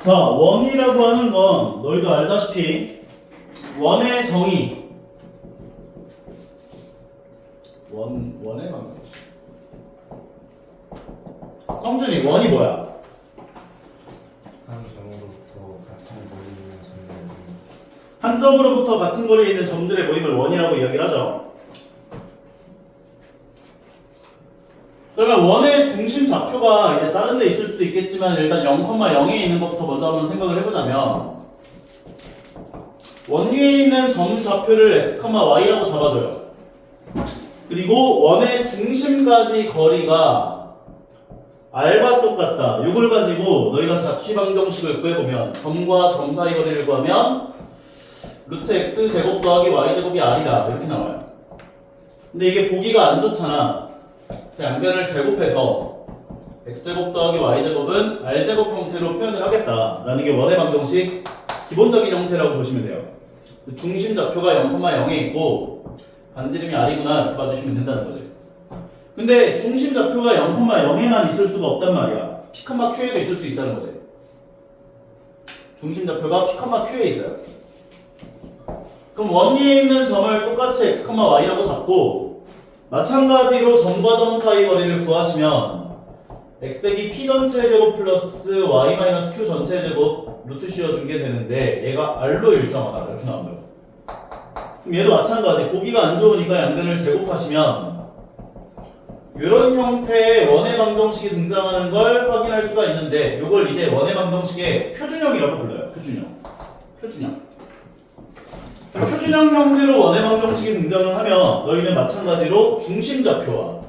자, 원이라고 하는 건 너희도 알다시피 원의 정의 원의 방정식 성준이 원이 뭐야? 한 점으로부터 같은 거리에 있는 점들의 모임. 한 점으로부터 같은 거리에 있는 점들의 모임을 원이라고 이야기를 하죠. 그러면 원의 중심 좌표가 이제 다른 데 있을 수도 있겠지만 일단 0,0에 있는 것부터 먼저 한번 생각을 해보자면 원 위에 있는 점 좌표를 x, y라고 잡아줘요. 그리고 원의 중심까지 거리가 r과 똑같다. 이걸 가지고 너희가 자취방정식을 구해보면 점과 점 사이 거리를 구하면 루트 x 제곱 더하기 y 제곱이 r이다. 이렇게 나와요. 근데 이게 보기가 안 좋잖아. 그래서 양변을 제곱해서 x제곱 더하기 y제곱은 r제곱 형태로 표현을 하겠다라는 게 원의 방정식 기본적인 형태라고 보시면 돼요. 중심 좌표가 0,0에 있고 반지름이 r이구나 이렇게 봐주시면 된다는 거지. 근데 중심 좌표가 0,0에만 있을 수가 없단 말이야. P, Q에도 있을 수 있다는 거지. 중심 좌표가 P, Q에 있어요. 그럼 원 위에 있는 점을 똑같이 x, y라고 잡고 마찬가지로 점과 점 사이 거리를 구하시면 x 빼기 p 전체 제곱 플러스 y 마이너스 q 전체 제곱 루트 씌워준 게 되는데 얘가 r로 일정하다 이렇게 나온 거예요. 그럼 얘도 마찬가지 보기가 안 좋으니까 양변을 제곱하시면 이런 형태의 원의 방정식이 등장하는 걸 확인할 수가 있는데 이걸 이제 원의 방정식의 표준형이라고 불러요. 표준형. 표준형 형태로 원의 방정식이 등장을 하면 너희는 마찬가지로 중심좌표와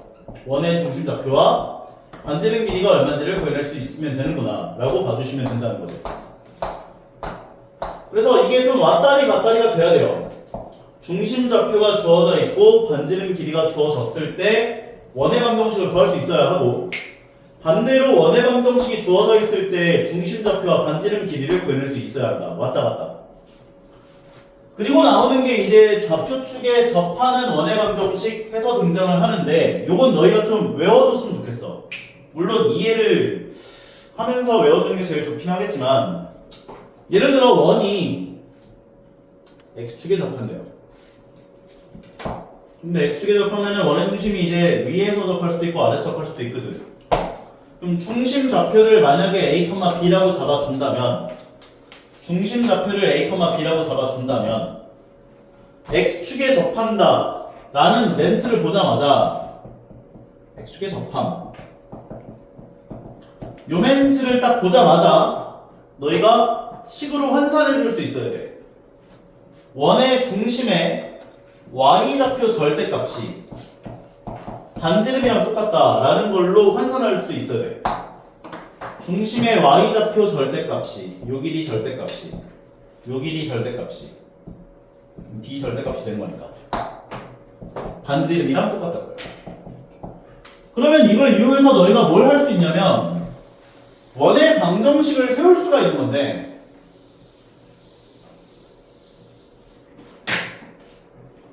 원의 중심좌표와 반지름 길이가 얼마인지를 구해낼 수 있으면 되는구나 라고 봐주시면 된다는 거죠. 그래서 이게 좀 왔다리 갔다리가 돼야 돼요. 중심좌표가 주어져 있고 반지름 길이가 주어졌을 때 원의 방정식을 구할 수 있어야 하고 반대로 원의 방정식이 주어져 있을 때 중심좌표와 반지름 길이를 구해낼 수 있어야 한다. 왔다 갔다. 그리고 나오는 게 이제 좌표축에 접하는 원의 방정식 해서 등장을 하는데 요건 너희가 좀 외워줬으면 좋겠어. 물론 이해를 하면서 외워주는 게 제일 좋긴 하겠지만 예를 들어 원이 x축에 접한대요. 근데 x축에 접하면 원의 중심이 이제 위에서 접할 수도 있고 아래서 접할 수도 있거든. 그럼 중심 좌표를 만약에 a, b라고 잡아준다면 중심 좌표를 a, b라고 잡아준다면 x축에 접한다 라는 멘트를 보자마자 x축에 접함 요 멘트를 딱 보자마자 너희가 식으로 환산해 줄 수 있어야 돼. 원의 중심에 y좌표 절대값이 반지름이랑 똑같다 라는 걸로 환산할 수 있어야 돼. 중심의 y좌표 절대값이 요 길이 절대값이 요 길이 절대값이 b 절대값이 되는 거니까 반지름이랑 똑같다고요. 그러면 이걸 이용해서 너희가 뭘 할 수 있냐면 원의 방정식을 세울 수가 있는 건데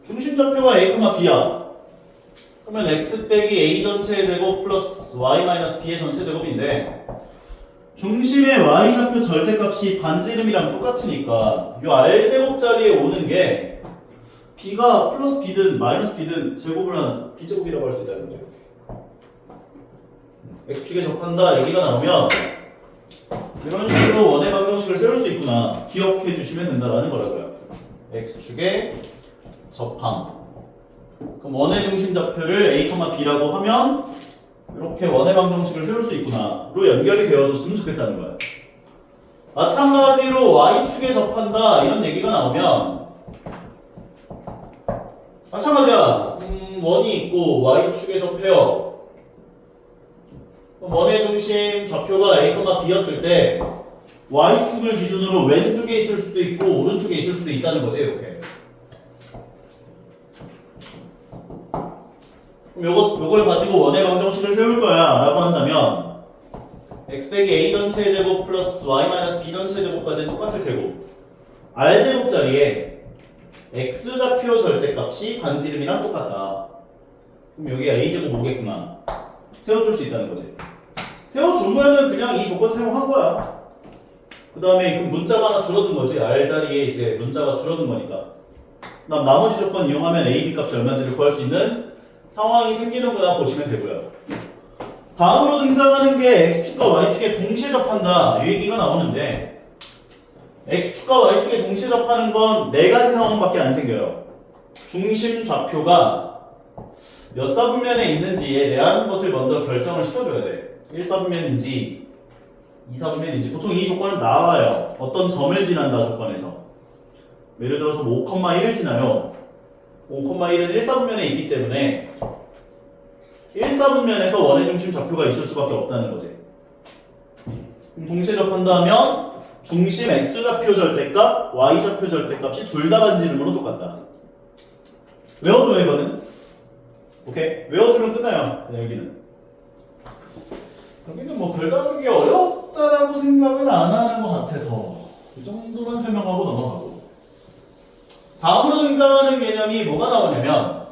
중심좌표가 a, b야. 그러면 x 빼기 a 전체 제곱 플러스 y 마이너스 b의 전체 제곱인데 중심의 y좌표 절대값이 반지름이랑 똑같으니까 이 r제곱 자리에 오는 게 b가 플러스 b든 마이너스 b든 제곱을 한 b제곱이라고 할 수 있다는 거죠. x축에 접한다 얘기가 나오면 이런 식으로 원의 방정식을 세울 수 있구나 기억해 주시면 된다라는 거라고요. x축에 접함. 그럼 원의 중심 좌표를 a, b라고 하면 이렇게 원의 방정식을 세울 수 있구나로 연결이 되어줬으면 좋겠다는 거야. 마찬가지로 y축에 접한다 이런 얘기가 나오면 마찬가지야. 원이 있고 y축에 접해요. 원의 중심 좌표가 a, b였을 때 y축을 기준으로 왼쪽에 있을 수도 있고 오른쪽에 있을 수도 있다는 거지. 이렇게. 그럼 요걸 가지고 원의 방정식을 세울 거야 라고 한다면 x 빼기 a 전체 제곱 플러스 y 마이너스 b 전체 제곱까지는 똑같을 테고 r제곱 자리에 x좌표 절대값이 반지름이랑 똑같다. 그럼 여기 a제곱 오겠구나. 세워줄 수 있다는 거지. 세워주면은 그냥 이 조건 사용한 거야. 그 다음에 그 문자가 하나 줄어든 거지. R 자리에 이제 문자가 줄어든 거니까. 그다음 나머지 조건 이용하면 A, B 값이 얼마인지를 구할 수 있는 상황이 생기는구나 보시면 되고요. 다음으로 등장하는 게 X축과 Y축에 동시에 접한다. 이 얘기가 나오는데 X축과 Y축에 동시에 접하는 건 네 가지 상황밖에 안 생겨요. 중심 좌표가 몇 사분면에 있는지에 대한 것을 먼저 결정을 시켜줘야 돼. 1사분면인지 2사분면인지 보통 이 조건은 나와요. 어떤 점을 지난다 조건에서. 예를 들어서 뭐 5,1을 지나요. 5,1은 1사분면에 있기 때문에 1사분면에서 원의 중심 좌표가 있을 수밖에 없다는 거지. 동시에 접한다 하면 중심 X좌표 절대값, Y좌표 절대값이 둘 다 반지름으로 똑같다. 외워줘 이거는. 오케이? 외워주면 끝나요. 여기는. 여기는 뭐 별다르게 어렵다라고 생각은 안 하는 것 같아서 이 정도만 설명하고 넘어가고. 다음으로 등장하는 개념이 뭐가 나오냐면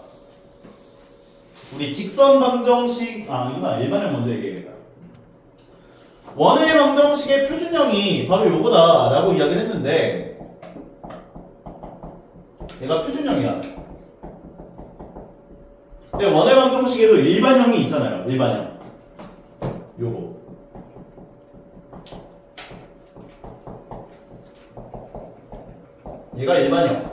우리 직선 방정식, 이건 일반형 먼저 얘기해야겠다. 원의 방정식의 표준형이 바로 요거다 라고 이야기를 했는데 얘가 표준형이야. 근데 원의 방정식에도 일반형이 있잖아요. 일반형 요거 얘가 일반형.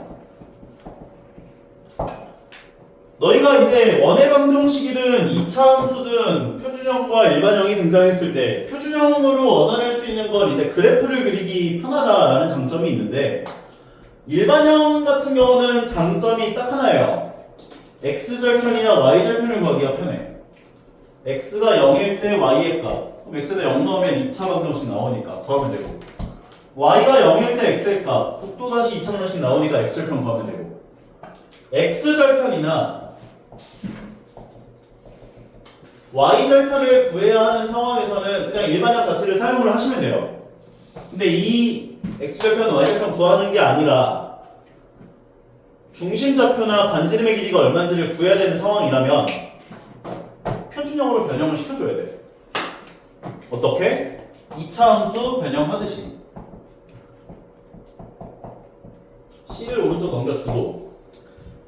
너희가 이제 원의 방정식이든 이차함수든 표준형과 일반형이 등장했을 때 표준형으로 얻어낼 수 있는 건 이제 그래프를 그리기 편하다라는 장점이 있는데 일반형 같은 경우는 장점이 딱 하나예요. x절편이나 y절편을 구하기가 편해. x가 0일 때 y의 값, 그럼 x에다 0 넣으면 2차 방정식 나오니까 구하면 되고 y가 0일 때 x의 값, 또다시 2차 방정식 나오니까 x절편 구하면 되고 x절편이나 y절편을 구해야 하는 상황에서는 그냥 일반형 자체를 사용을 하시면 돼요. 근데 이 x절편, y절편 구하는 게 아니라 중심좌표나 반지름의 길이가 얼마인지를 구해야 되는 상황이라면 표준형으로 변형을 시켜줘야 돼. 어떻게? 2차 함수 변형하듯이 c를 오른쪽 넘겨주고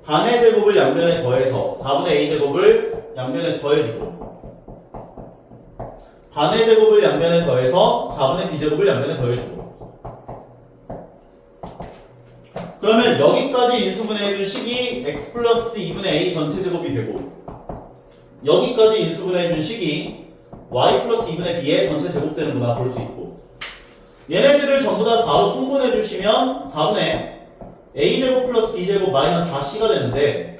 반의 제곱을 양변에 더해서 4분의 a 제곱을 양변에 더해주고 반의 제곱을 양변에 더해서 4분의 b 제곱을 양변에 더해주고 그러면 여기까지 인수분해해준 식이 x 플러스 2분의 a 전체 제곱이 되고 여기까지 인수분해해준 식이 y 플러스 2분의 b의 전체 제곱되는구나 볼 수 있고 얘네들을 전부 다 4로 통분해 주시면 4분의 a제곱 플러스 b제곱 마이너스 4c가 되는데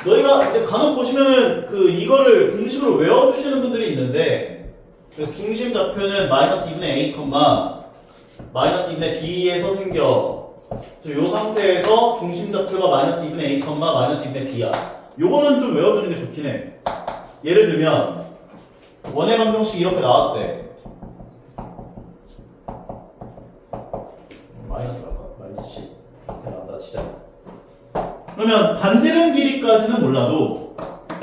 너희가 이제 간혹 보시면은 이거를 공식으로 외워주시는 분들이 있는데 그래서 중심 좌표는 마이너스 2분의 a, 마이너스 2분의 b에서 생겨 이 상태에서 중심 좌표가 마이너스 2분의 a, 마이너스 2분의 b야. 요거는 좀 외워주는 게 좋긴 해. 예를 들면 원의 방정식이 이렇게 나왔대. 마이너스 할까? 마이너스 10 이렇게 나온다 진짜. 그러면 반지름 길이까지는 몰라도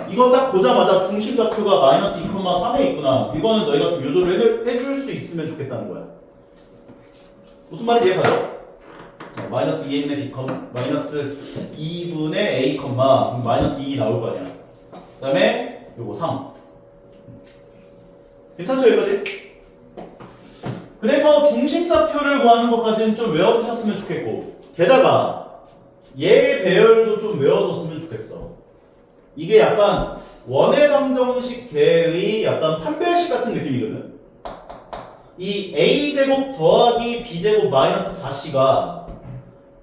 이거 딱 보자마자 중심 좌표가 마이너스 2, 3에 있구나. 이거는 너희가 좀 유도를 해줄 수 있으면 좋겠다는 거야. 무슨 말인지 이해가죠? 마이너스 2에 있는 b, 마이너스 2분의 a, 마이너스 2 나올 거 아니야. 그 다음에 요거 3. 괜찮죠 여기까지? 그래서 중심좌표를 구하는 것까지는 좀 외워두셨으면 좋겠고 게다가 얘의 배열도 좀 외워줬으면 좋겠어. 이게 약간 원의 방정식계의 약간 판별식 같은 느낌이거든. 이 a제곱 더하기 b제곱 마이너스 4c가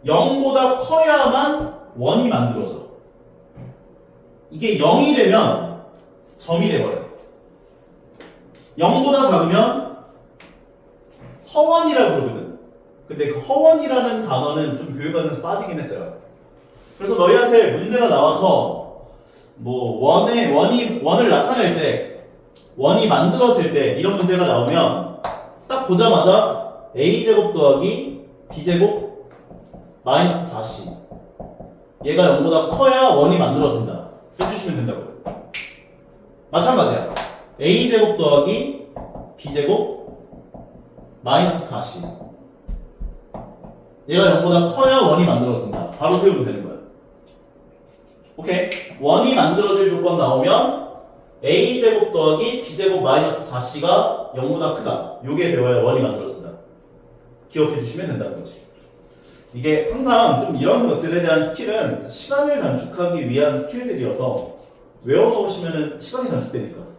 0보다 커야만 원이 만들어져. 이게 0이 되면 점이 돼버려. 0보다 작으면 허원이라고 그러거든. 근데 그 허원이라는 단어는 좀 교육과정에서 빠지긴 했어요. 그래서 너희한테 문제가 나와서 뭐 원을 나타낼 때 원이 만들어질 때 이런 문제가 나오면 딱 보자마자 a제곱 더하기 b제곱 마이너스 4c 얘가 0보다 커야 원이 만들어진다 해주시면 된다고요. 마찬가지야. a제곱 더하기 b제곱 마이너스 4C. 얘가 0보다 커야 원이 만들어진다. 바로 세우면 되는 거야. 오케이? 원이 만들어질 조건 나오면 a제곱 더하기 b제곱 마이너스 4c가 0보다 크다. 요게 되어야 원이 만들어진다. 기억해 주시면 된다는 거지. 이게 항상 좀 이런 것들에 대한 스킬은 시간을 단축하기 위한 스킬들이어서 외워놓으시면 시간이 단축되니까.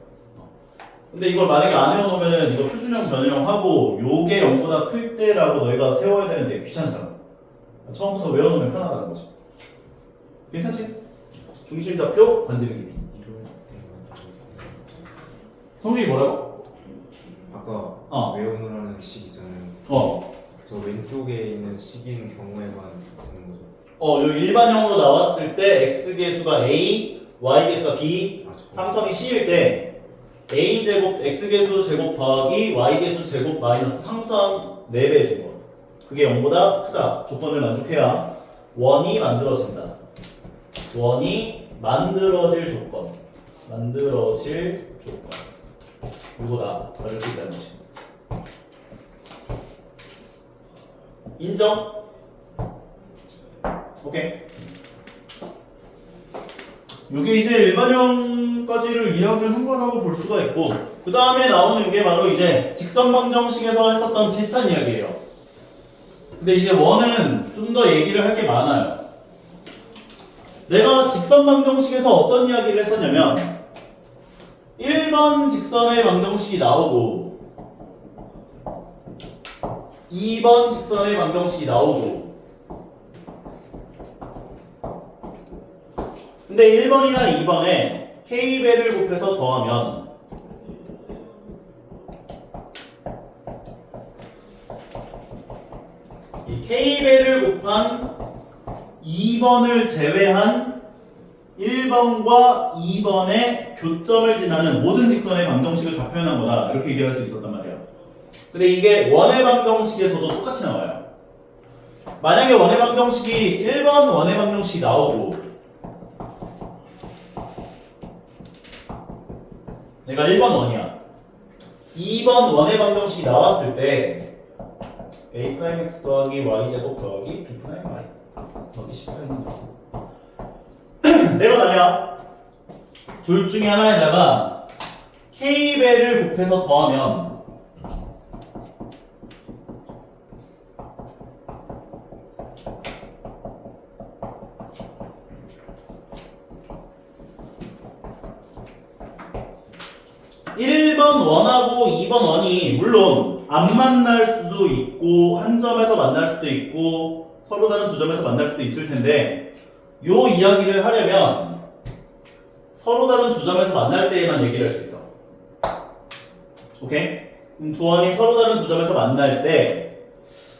근데 이걸 만약에 안 외워놓으면 이거 표준형 변형 하고 요게 0보다 클 때라고 너희가 세워야 되는데 귀찮잖아. 처음부터 외워놓으면 편하다는 거지. 괜찮지? 중심좌표 반지름끼리. 이럴 때 성준이 뭐라고? 아까 외우느라는 식 있잖아요. 저 왼쪽에 있는 식인 경우에만 되는 거죠. 요 일반형으로 나왔을 때 x계수가 a, y계수가 b, 삼성이 c일 때 a제곱 x계수 제곱 더하기 y계수 제곱 마이너스 상수함 4배 준 거. 그게 0보다 크다. 조건을 만족해야 원이 만들어진다. 원이 만들어질 조건. 만들어질 조건. 이거다. 받을 수 있다는 거지. 인정? 오케이. 요게 이제 일반형까지를 이야기를 한 거라고 볼 수가 있고, 그 다음에 나오는 게 바로 이제 직선방정식에서 했었던 비슷한 이야기예요. 근데 이제 원은 좀 더 얘기를 할 게 많아요. 내가 직선방정식에서 어떤 이야기를 했었냐면 1번 직선의 방정식이 나오고 2번 직선의 방정식이 나오고, 근데 1번이나 2번에 k배를 곱해서 더하면 이 k배를 곱한 2번을 제외한 1번과 2번의 교점을 지나는 모든 직선의 방정식을 다 표현한 거다. 이렇게 얘기할 수 있었단 말이야. 근데 이게 원의 방정식에서도 똑같이 나와요. 만약에 원의 방정식이 1번 원의 방정식이 나오고 내가 1번 원이야. 2번 원의 방정식이 나왔을 때 a'(x) 더하기 y제곱 더하기 b'(y) 더하기 c'. 내가 만약 둘 중에 하나에다가 k배를 곱해서 더하면 1번 원하고 2번 원이 물론 안 만날 수도 있고 한 점에서 만날 수도 있고 서로 다른 두 점에서 만날 수도 있을 텐데, 요 이야기를 하려면 서로 다른 두 점에서 만날 때에만 얘기를 할 수 있어. 오케이? 두 원이 서로 다른 두 점에서 만날 때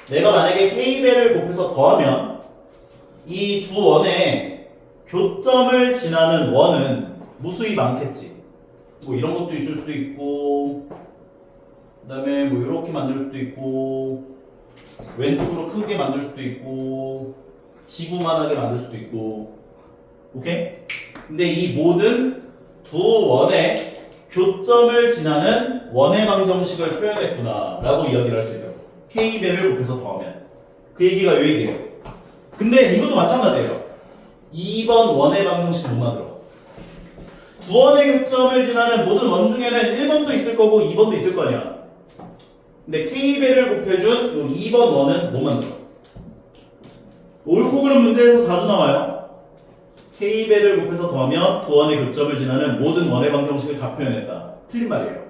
내가 만약에 k배를 곱해서 더하면 이 두 원의 교점을 지나는 원은 무수히 많겠지. 뭐 이런 것도 있을 수도 있고, 그 다음에 뭐 이렇게 만들 수도 있고, 왼쪽으로 크게 만들 수도 있고, 지구만하게 만들 수도 있고. 오케이? 근데 이 모든 두 원의 교점을 지나는 원의 방정식을 표현했구나 라고 이야기를 할 수 있어요. k배를 곱해서 더하면. 그 얘기가 요 얘기예요. 근데 이것도 마찬가지예요. 2번 원의 방정식 못 만들어. 두 원의 교점을 지나는 모든 원 중에는 1번도 있을 거고 2번도 있을 거 아니야. 근데 k배를 곱해준 요 2번 원은 못 만들어. 옳고 그름 문제에서 자주 나와요. k배를 곱해서 더하면 두 원의 교점을 지나는 모든 원의 방정식을 다 표현했다. 틀린 말이에요.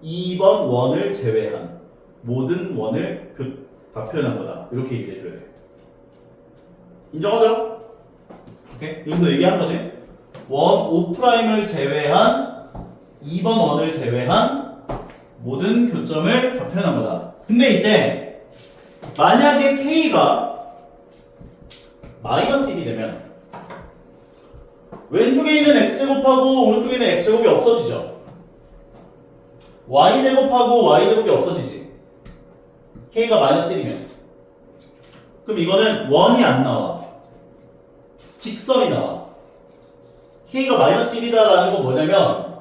2번 원을 제외한 모든 원을 다 표현한 거다. 이렇게 얘기해 줘야 돼. 인정하죠? 오케이? 여기서 얘기하는 거지. 원 5'을 제외한 2번 원을 제외한 모든 교점을 다 표현한 거다. 근데 이때 만약에 k가 마이너스 1이 되면 왼쪽에 있는 x제곱하고 오른쪽에 있는 x제곱이 없어지죠. y제곱하고 y제곱이 없어지지. k가 마이너스 1이면. 그럼 이거는 원이 안 나와. 직선이 나와. k가 마이너스 1이다라는 건 뭐냐면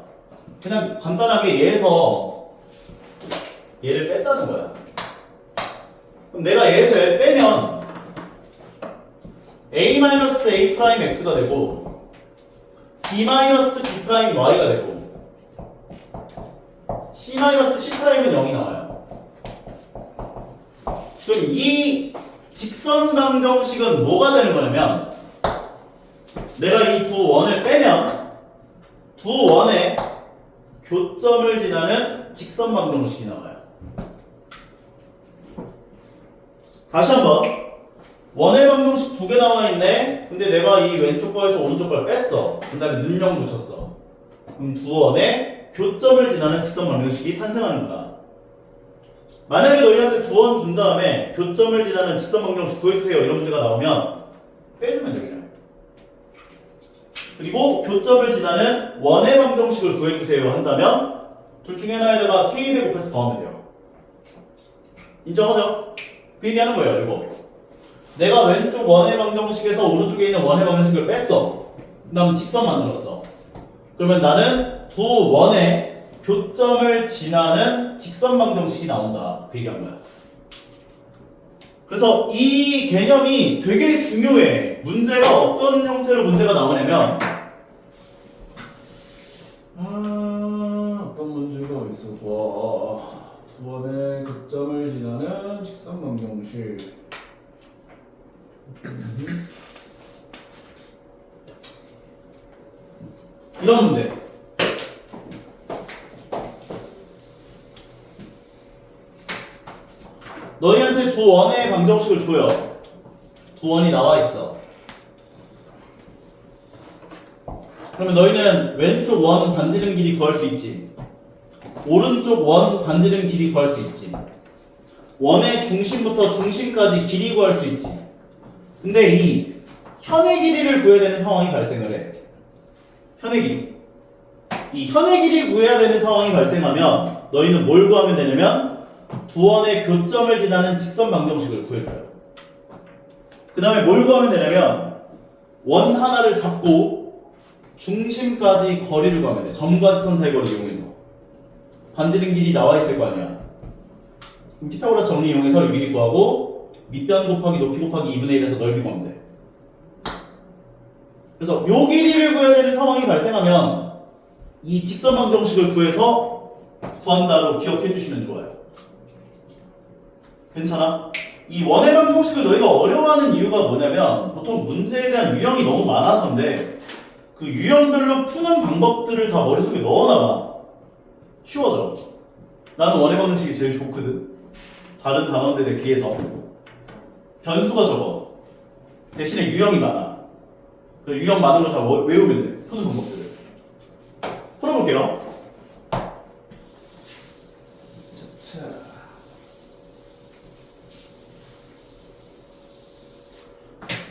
그냥 간단하게 얘에서 얘를 뺐다는 거야. 그럼 내가 얘에서 얘를 빼면 a-a'(x가) 되고 b-b'(y가) 되고 c-c'(은 0이 나와요. 그럼 이 직선 방정식은 뭐가 되는 거냐면 내가 이 두 원을 빼면 두 원의 교점을 지나는 직선 방정식이 나와요. 다시 한번 원의 방정식 두 개 나와 있네. 근데 내가 이 왼쪽 거에서 오른쪽 걸 뺐어. 그 다음에 는영 붙였어. 그럼 두 원의 교점을 지나는 직선 방정식이 탄생하는 거다. 만약에 너희한테 두 원 준 다음에 교점을 지나는 직선 방정식 구해주세요 이런 문제가 나오면 빼주면 돼 그냥. 그리고 교점을 지나는 원의 방정식을 구해주세요 한다면 둘 중에 하나에다가 k 곱해서 더하면 돼요. 인정하죠? 그 얘기하는 거예요 이거. 내가 왼쪽 원의 방정식에서 오른쪽에 있는 원의 방정식을 뺐어. 그 다음 직선 만들었어. 그러면 나는 두 원의 교점을 지나는 직선 방정식이 나온다. 그 얘기한 거야. 그래서 이 개념이 되게 중요해. 문제가 어떤 형태로 문제가 나오냐면 어떤 문제가 있을까? 두 원의 교점을 지나는 직선 방정식. 이런 문제. 너희한테 두 원의 방정식을 줘요. 두 원이 나와 있어. 그러면 너희는 왼쪽 원 반지름 길이 구할 수 있지. 오른쪽 원 반지름 길이 구할 수 있지. 원의 중심부터 중심까지 길이 구할 수 있지. 근데 이 현의 길이를 구해야 되는 상황이 발생을 해. 현의 길이. 이 현의 길이 구해야 되는 상황이 발생하면 너희는 뭘 구하면 되냐면 두 원의 교점을 지나는 직선 방정식을 구해줘요. 그 다음에 뭘 구하면 되냐면 원 하나를 잡고 중심까지 거리를 구하면 돼. 점과 직선 사이 거리를 이용해서. 반지름 길이 나와 있을 거 아니야. 그럼 피타고라스 정리 이용해서 이 길이 구하고 밑변 곱하기 높이 곱하기 2분의 1에서 넓이 구하면 돼. 그래서 요 길이를 구해야 되는 상황이 발생하면 이 직선 방정식을 구해서 구한다로 기억해 주시면 좋아요. 괜찮아? 이 원의 방정식을 너희가 어려워하는 이유가 뭐냐면 보통 문제에 대한 유형이 너무 많아서인데 그 유형별로 푸는 방법들을 다 머릿속에 넣어놔봐. 쉬워져. 나는 원의 방정식이 제일 좋거든. 다른 단원들에 비해서. 변수가 적어. 대신에 유형이 많아. 그 유형 많은 걸 다 외우면 돼. 푸는 방법들을. 풀어볼게요. 자.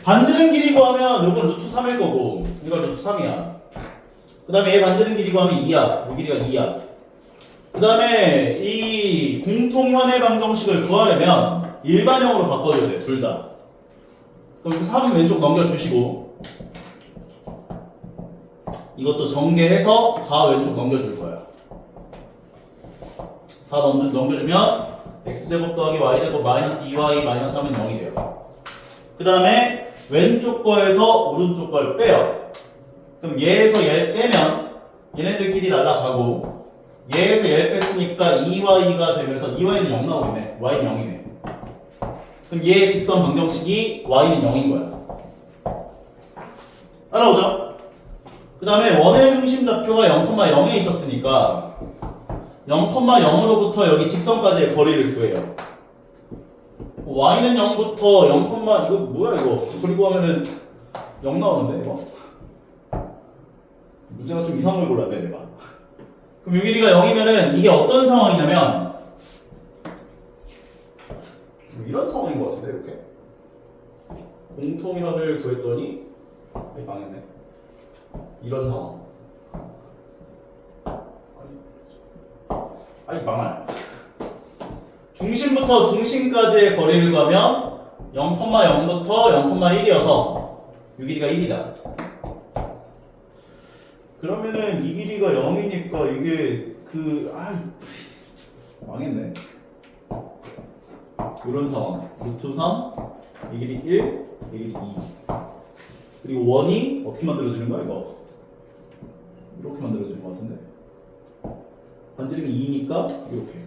반지름 길이 구하면 요건 루트 3일 거고 이건 루트 3이야. 그 다음에 얘 반지름 길이 구하면 2야. 요 길이가 2야. 그 다음에 이 공통현의 방정식을 구하려면 일반형으로 바꿔줘야 돼. 둘 다. 그럼 3은 왼쪽 넘겨주시고 이것도 전개해서 4 왼쪽 넘겨줄 거야. 4 넘겨주면 x제곱 더하기 y제곱 마이너스 2y 마이너스 3은 0이 돼요. 그 다음에 왼쪽 거에서 오른쪽 걸 빼요. 그럼 얘에서 얘 빼면 얘네들끼리 날아가고 얘에서 얘를 뺐으니까 2y가 되면서 2y는 0 나오겠네. y는 0이네. 그럼 얘의 직선 방정식이 y는 0인 거야. 따라오죠? 그 다음에 원의 중심 좌표가 0,0에 있었으니까 0,0으로부터 여기 직선까지의 거리를 구해요. y는 0부터 0, 이거 뭐야 이거? 그리고 하면은 0 나오는데 이거? 문제가 좀 이상한 걸 골랐네 내가. 그럼 요 길이가 0이면은 이게 어떤 상황이냐면 이런 상황인 것 같은데 이렇게 공통현을 구했더니 망했네. 이런 상황. 아니 망할. 중심부터 중심까지의 거리를 구하면 0,0부터 0,1이어서 요 길이가 1이다. 그러면은 이 길이가 0이니까 이게 망했네. 이런 상황. 루트 3, 이 길이 1, 이 길이 2. 그리고 원이 어떻게 만들어지는 거야 이거? 이렇게 만들어지는 것 같은데. 반지름이 2니까 이렇게.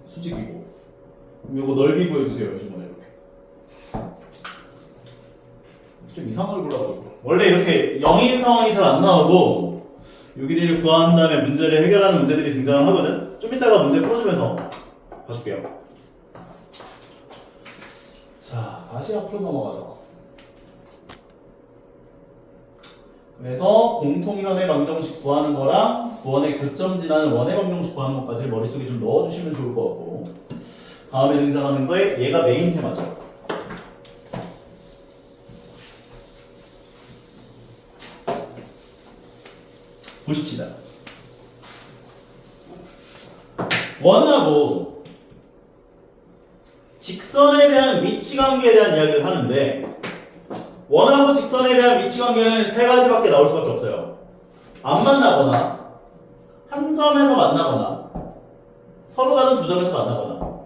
수직이고. 그럼 이거 넓이 구해주세요. 이번에 이렇게. 좀 이상한 걸 골라가지고. 원래 이렇게 0인 상황이 잘 안 나오고 요 길이를 구한 다음에 문제를 해결하는 문제들이 등장을 하거든. 좀 이따가 문제 풀어주면서 봐줄게요. 자, 다시 앞으로 넘어가서. 그래서 공통현의 방정식 구하는 거랑 구원의 교점 지나는 원의 방정식 구하는 것까지 머릿속에 좀 넣어주시면 좋을 것 같고, 다음에 등장하는 거에 얘가 메인 테마죠. 보십시다. 원하고 직선에 대한 위치관계에 대한 이야기를 하는데, 원하고 직선에 대한 위치관계는 세 가지밖에 나올 수밖에 없어요. 안 만나거나, 한 점에서 만나거나, 서로 다른 두 점에서 만나거나.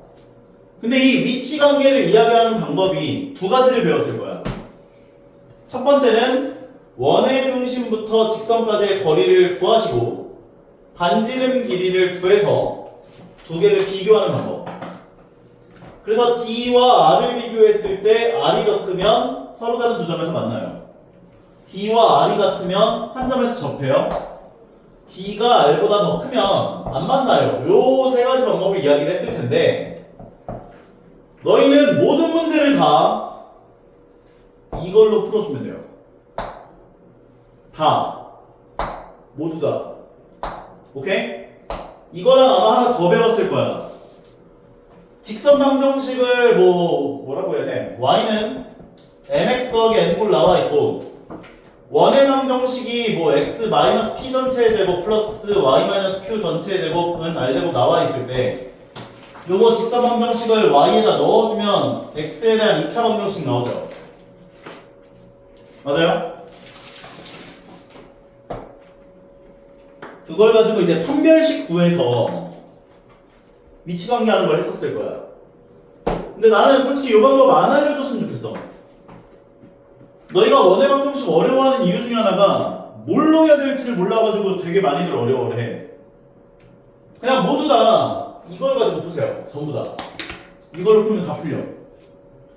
근데 이 위치관계를 이야기하는 방법이 두 가지를 배웠을 거야. 첫 번째는 원의 중심부터 직선까지의 거리를 구하시고 반지름 길이를 구해서 두 개를 비교하는 방법. 그래서 D와 R을 비교했을 때 R이 더 크면 서로 다른 두 점에서 만나요. D와 R이 같으면 한 점에서 접해요. D가 R보다 더 크면 안 만나요. 요 세 가지 방법을 이야기를 했을 텐데, 너희는 모든 문제를 다 이걸로 풀어주면 돼요. 다. 모두 다. 오케이? 이거랑 아마 하나 더 배웠을 거야. 직선 방정식을 뭐라고 해야 돼? y는 mx 더하기 n꼴 나와 있고, 원의 방정식이 x 마이너스 p 전체의 제곱 플러스 y 마이너스 q 전체의 제곱은 r제곱 나와 있을 때, 요거 직선 방정식을 y에다 넣어주면 x에 대한 2차 방정식 나오죠. 맞아요? 그걸 가지고 이제 판별식 구해서 위치관계 하는 걸 했었을 거야. 근데 나는 솔직히 이 방법 안 알려줬으면 좋겠어. 너희가 원의 방정식 어려워하는 이유 중에 하나가 뭘로 해야 될지를 몰라가지고 되게 많이들 어려워해. 그냥 모두 다 이걸 가지고 푸세요. 전부 다. 이걸로 풀면 다 풀려.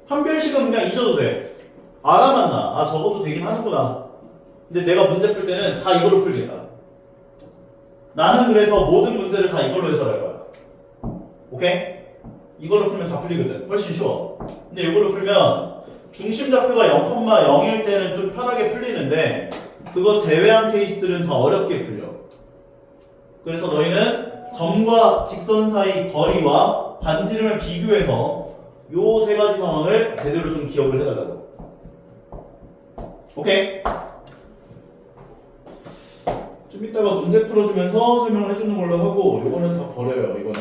판별식은 그냥 잊어도 돼. 알아만 나. 아, 적어도 되긴 하는구나. 근데 내가 문제 풀 때는 다 이걸로 풀겠다. 나는 그래서 모든 문제를 다 이걸로 해설할 거야. 오케이? 이걸로 풀면 다 풀리거든. 훨씬 쉬워. 근데 이걸로 풀면 중심 좌표가 0,0일 때는 좀 편하게 풀리는데, 그거 제외한 케이스들은 다 어렵게 풀려. 그래서 너희는 점과 직선 사이 거리와 반지름을 비교해서 요 세 가지 상황을 제대로 좀 기억을 해달라고. 오케이? 좀 이따가 문제 풀어주면서 설명을 해주는 걸로 하고, 이거는 다 버려요. 이건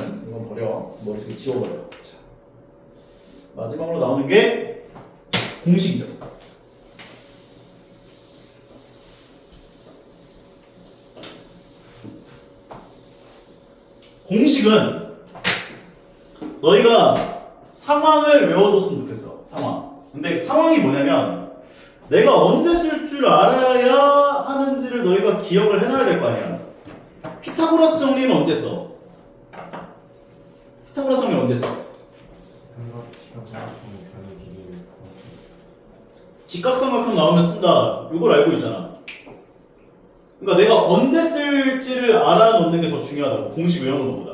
버려. 머릿속에 지워버려. 자, 마지막으로 나오는 게 공식이죠. 공식은 너희가 상황을 외워줬으면 좋겠어. 상황. 근데 상황이 뭐냐면, 내가 언제 쓸 줄 알아야 하는지를 너희가 기억을 해놔야 될 거 아니야. 피타고라스 정리는 언제 써? 피타고라스 정리 언제 써? 직각삼각형 나오면 쓴다. 이걸 알고 있잖아. 그러니까 내가 언제 쓸지를 알아놓는 게 더 중요하다고. 공식 외우는 것보다.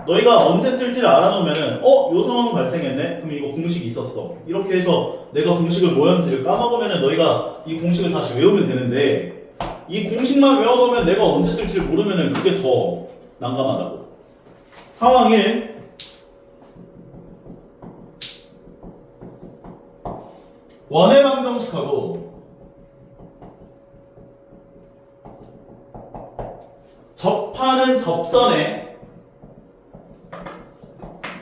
너희가 언제 쓸지를 알아놓으면은 요 상황 발생했네? 그럼 이거 공식이 있었어. 이렇게 해서 내가 공식을 뭐였는지를 까먹으면은 너희가 이 공식을 다시 외우면 되는데, 이 공식만 외워놓으면 내가 언제 쓸지를 모르면은 그게 더 난감하다고. 상황 1. 원의 방정식하고 접하는 접선에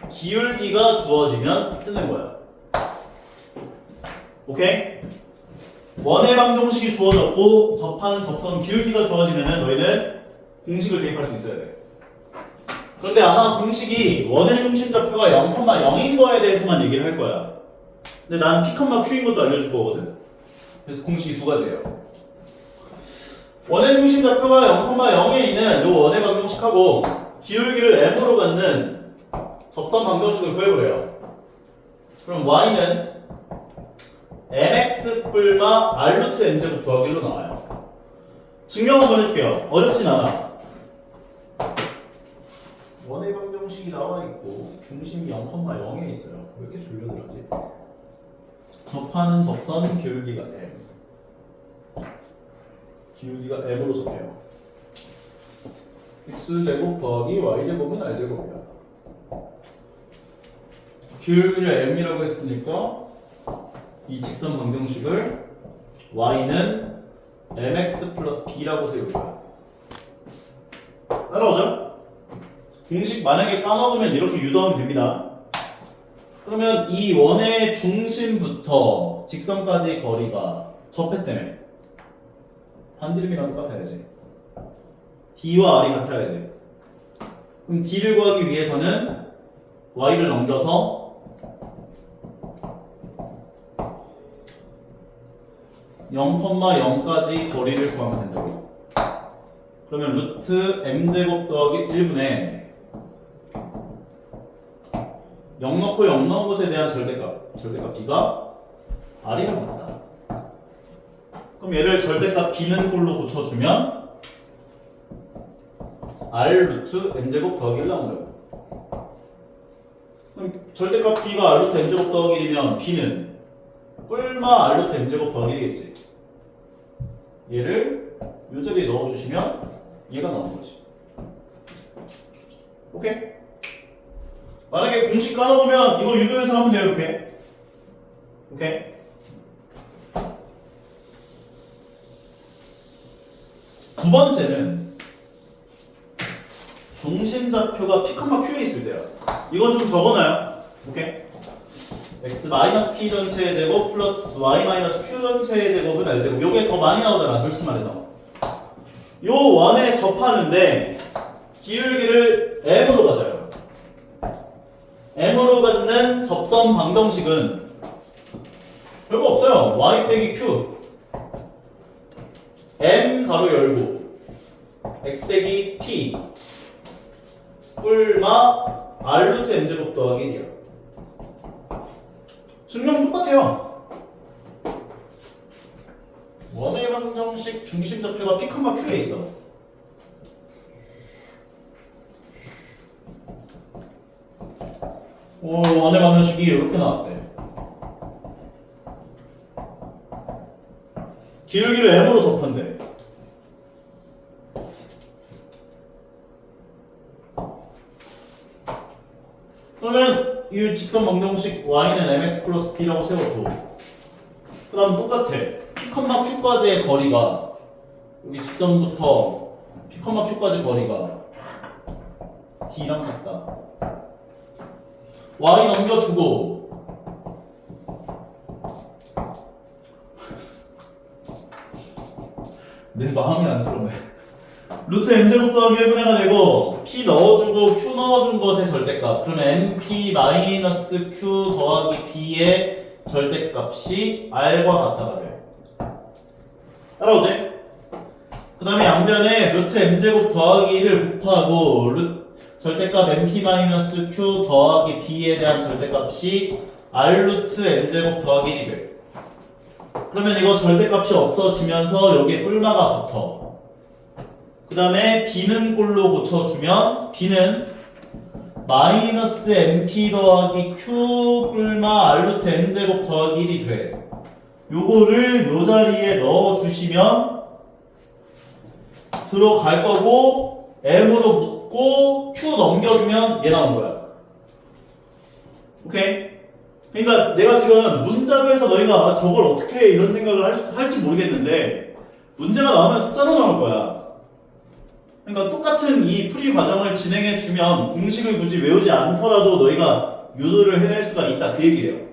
기울기가 주어지면 쓰는 거야. 오케이? 원의 방정식이 주어졌고 접하는 접선 기울기가 주어지면은 너희는 공식을 대입할 수 있어야 돼. 그런데 아마 공식이 원의 중심좌표가 0,0인 거에 대해서만 얘기를 할 거야. 근데 난 P, Q인 것도 알려줄 거거든. 그래서 공식이 두 가지예요. 원의 중심좌표가 0,0에 있는 요 원의 방정식하고 기울기를 m으로 갖는 접선 방정식을 구해보래요. 그럼 y는 mx 뿔마 r 루트 n제곱 더하기 1로 나와요. 증명 한번 해줄게요. 어렵진 않아. 원의 방정식이 나와 있고 중심이 0,0에 있어요. 왜 이렇게 졸려들었지? 접하는 접선 기울기가 m. 기울기가 m으로 접해요. x제곱 더하기 y제곱은 r제곱이야. 기울기를 m이라고 했으니까 이 직선 방정식을 y는 mx 플러스 b라고 세울 거야. 따라오죠? 공식 만약에 까먹으면 이렇게 유도하면 됩니다. 그러면 이 원의 중심부터 직선까지 거리가 접해 때문에 반지름이랑 똑같아야지. d와 r이 같아야지. 그럼 d를 구하기 위해서는 y를 넘겨서 0,0까지 거리를 구하면 된다고. 그러면 루트 m제곱 더하기 1분의 0 넣고 0 넣은 곳에 대한 절대값 b가 r이랑 같다. 그럼 얘를 절대값 b는 꼴로 고쳐주면 r 루트 m제곱 더하기 1 나온다고. 그럼 절대값 b가 r 루트 m제곱 더하기 1이면 b는 뿔마 r 루트 m제곱 더하기 1이겠지. 얘를 요 자리에 넣어주시면 얘가 나오는 거지. 오케이? 만약에 공식 까먹으면 이거 유도해서 하면 돼요. 이렇게. 오케이? 두 번째는 중심좌표가 P, Q에 있을 때요. 이건 좀 적어놔요. 오케이? x-p 전체의 제곱 플러스 y-q 전체의 제곱은 r제곱. 요게 더 많이 나오잖아. 솔직히 말해서. 요 원에 접하는데 기울기를 m으로 가져요. m으로 갖는 접선 방정식은 별거 없어요. y 빼기 q m 가로 열고 x 빼기 p 뿔마 r 루트 m제곱 더하기 1이야. 증명 똑같아요. 원의 방정식 중심좌표가 P, Q에 있어. 원의 방정식이 이렇게 나왔대. 기울기를 m으로 접한대. 그러면 이 직선 방정식 y는 mx 플러스 b라고 세워줘. 그 다음 똑같아. P, Q까지의 거리가 여기 직선부터 P, Q까지 거리가 d랑 같다. y 넘겨주고 내 마음이 안쓰럽네. 루트 m제곱 더하기 1분의가 되고 p 넣어주고 q 넣어준 것의 절대값. 그러면 mp 마이너스 q 더하기 b의 절대값이 r과 같다가 돼. 따라오지? 그 다음에 양변에 루트 m제곱 더하기 1을 곱하고 절대값 mp 마이너스 q 더하기 b에 대한 절대값이 r 루트 m제곱 더하기 1이 돼. 그러면 이거 절대값이 없어지면서 여기에 뿔마가 붙어. 그 다음에 b는 꼴로 고쳐주면 b는 마이너스 mp 더하기 q 뿔마 r 루트 m제곱 더하기 1이 돼. 요거를 요 자리에 넣어주시면 들어갈 거고 m으로 묶고 q 넘겨주면 얘 나온 거야. 오케이? 그러니까 내가 지금 문자로해서 너희가 저걸 어떻게 해 이런 생각을 할지 모르겠는데 문제가 나오면 숫자로 나올 거야. 그러니까 똑같은 이 풀이 과정을 진행해 주면 공식을 굳이 외우지 않더라도 너희가 유도를 해낼 수가 있다 그 얘기예요.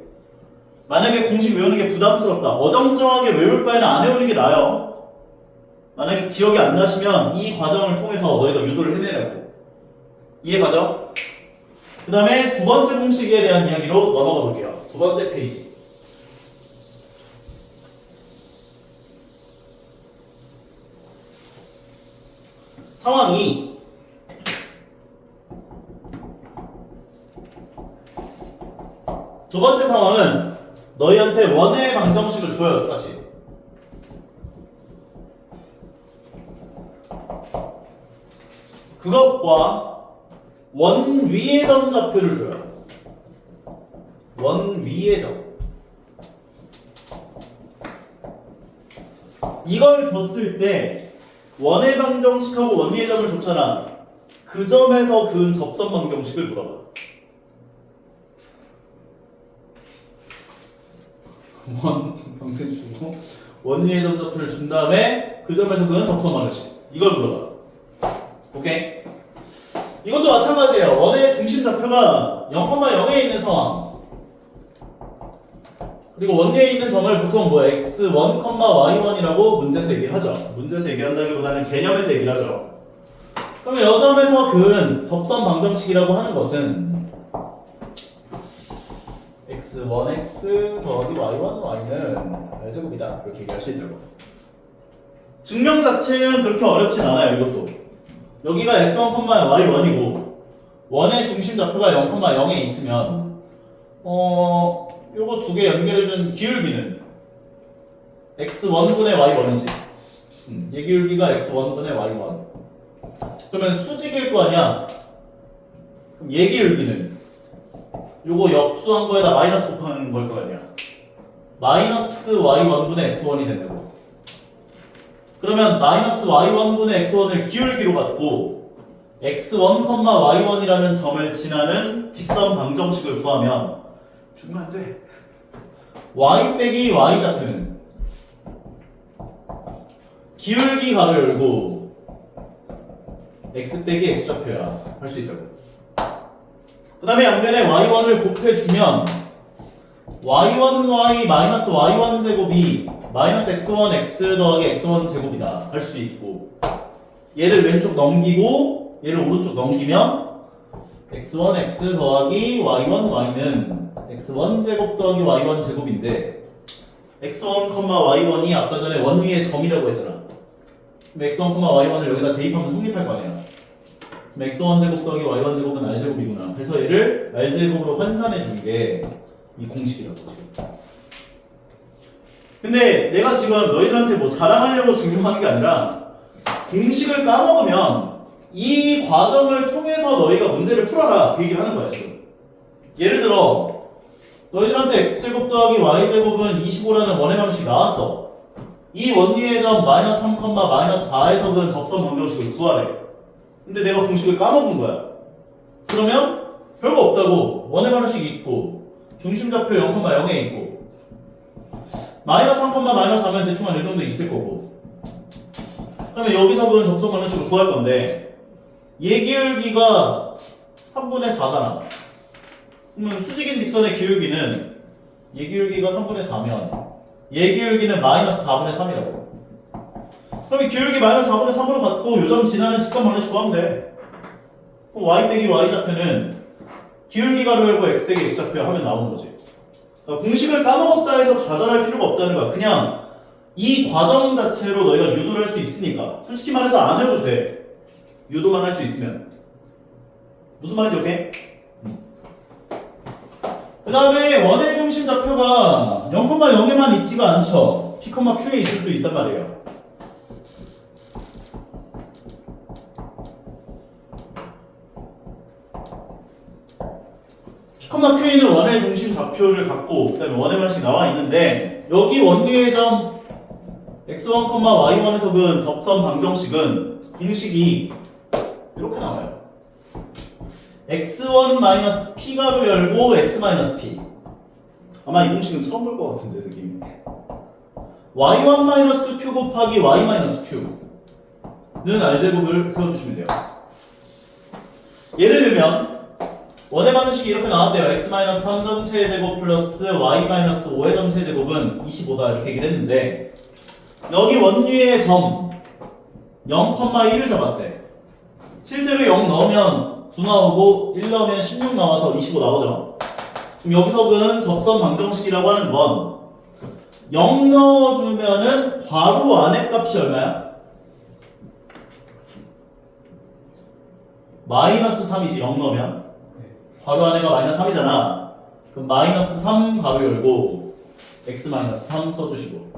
만약에 공식 외우는 게 부담스럽다. 어정쩡하게 외울 바에는 안 외우는 게 나아요. 만약에 기억이 안 나시면 이 과정을 통해서 너희가 유도를 해내라고. 이해가죠? 그 다음에 두 번째 공식에 대한 이야기로 넘어가 볼게요. 두 번째 페이지. 상황 2. 두 번째 상황은 너희한테 원의 방정식을 줘요. 똑같이. 그것과 원 위의 점 좌표를 줘요. 원 위의 점. 이걸 줬을 때 원의 방정식하고 원 위의 점을 줬잖아. 그 점에서 그은 접선 방정식을 물어봐. 원 방정식 주고 원 위의 점 좌표를 준 다음에 그 점에서 그은 접선 방정식. 이걸 물어봐. 오케이? 이것도 마찬가지예요. 원의 중심 좌표가 0,0에 있는 상황. 그리고 원리에 있는 점을 보통 뭐 x1, y1이라고 문제에서 얘기를 하죠. 문제에서 얘기한다기보다는 개념에서 얘기를 하죠. 그러면 이 점에서 그은 접선 방정식이라고 하는 것은 x1x 더하기 y1, y는 r제곱이다. 이렇게 얘기할 수 있다고. 증명 자체는 그렇게 어렵진 않아요. 이것도. 여기가 x1, y1이고 원의 중심 좌표가 0,0에 있으면 요거 두 개 연결해준 기울기는 x1분의 y1이지. 얘 기울기가 x1분의 y1. 그러면 수직일 거 아니야? 그럼 얘 기울기는 요거 역수한 거에다 마이너스 곱하는 걸 거 아니야? 마이너스 y1분의 x1이 된다고. 그러면 마이너스 y1분의 x1을 기울기로 갖고 x1, y1이라는 점을 지나는 직선 방정식을 구하면 죽으면 안 돼. y 빼기 y 좌표는 기울기 가로 열고 x 빼기 x 좌표야. 할 수 있다고. 그 다음에 양변에 y1을 곱해주면 y1y 마이너스 y1 제곱이 마이너스 x1 x 더하기 x1 제곱이다. 할 수 있고 얘를 왼쪽 넘기고 얘를 오른쪽 넘기면 x1 x 더하기 y1 y는 x1 제곱 더하기 y1 제곱인데 x1, y1이 아까 전에 원 위의 점이라고 했잖아. 그럼 x1, y1을 여기다 대입하면 성립할 거 아니야. 그럼 x1 제곱 더하기 y1 제곱은 r 제곱이구나. 그래서 얘를 r 제곱으로 환산해 준 게 이 공식이라고 지금. 근데 내가 지금 너희들한테 뭐 자랑하려고 증명하는 게 아니라 공식을 까먹으면 이 과정을 통해서 너희가 문제를 풀어라 그 얘기를 하는 거야 지금. 예를 들어 너희들한테 x제곱 더하기 y제곱은 25라는 원의 방식이 나왔어. 이 원리의 점 마이너스 3, 마이너스 4에서 그 접선 방정식을 구하래. 근데 내가 공식을 까먹은 거야. 그러면 별거 없다고. 원의 방식이 있고 중심좌표 0,0에 있고 마이너스 3, 마이너스 4면 대충 한 이 정도 있을 거고. 그러면 여기서 그 접선 방정식을 구할 건데 얘 기울기가 3분의 4잖아. 그러면 수직인 직선의 기울기는 얘 기울기가 3분의 4면 얘 기울기는 마이너스 4분의 3이라고. 그럼 이 기울기 마이너스 4분의 3으로 갖고 요점 지나는 직선 방정식 구하면 돼. 그럼 y 빼기 y 좌표는 기울기 가로 열고 x 빼기 x 좌표 하면 나오는 거지. 그러니까 공식을 까먹었다 해서 좌절할 필요가 없다는 거야. 그냥 이 과정 자체로 너희가 유도를 할 수 있으니까. 솔직히 말해서 안 해도 돼. 유도만 할 수 있으면. 무슨 말인지 오케이? 그 다음에 원의 중심 좌표가 0,0에만 있지가 않죠. P, Q에 있을 수도 있단 말이에요. P, Q는 원의 중심 좌표를 갖고 그 다음에 원의 방식이 나와 있는데 여기 원리의 점 x1, y1에서 그 접선 방정식은 공식이 이렇게 나와요. x1 p 가로 열고 x p. 아마 이 공식은 처음 볼 것 같은데 느낌이. y1 q 곱하기 y q는 r제곱을 세워주시면 돼요. 예를 들면 원의 방정식이 이렇게 나왔대요. x 3 전체 제곱 플러스 y 5의 전체 제곱은 25다 이렇게 얘기를 했는데 여기 원위의 점 0,1을 잡았대. 실제로 0 넣으면 9 나오고 1 넣으면 16 나와서 25 나오죠. 그럼 여기서는 접선 방정식이라고 하는 건 0 넣어주면은 괄호 안의 값이 얼마야? 마이너스 3이지 0 넣으면 괄호 안에가 마이너스 3이잖아. 그럼 마이너스 3 괄호 열고 x 마이너스 3 써주시고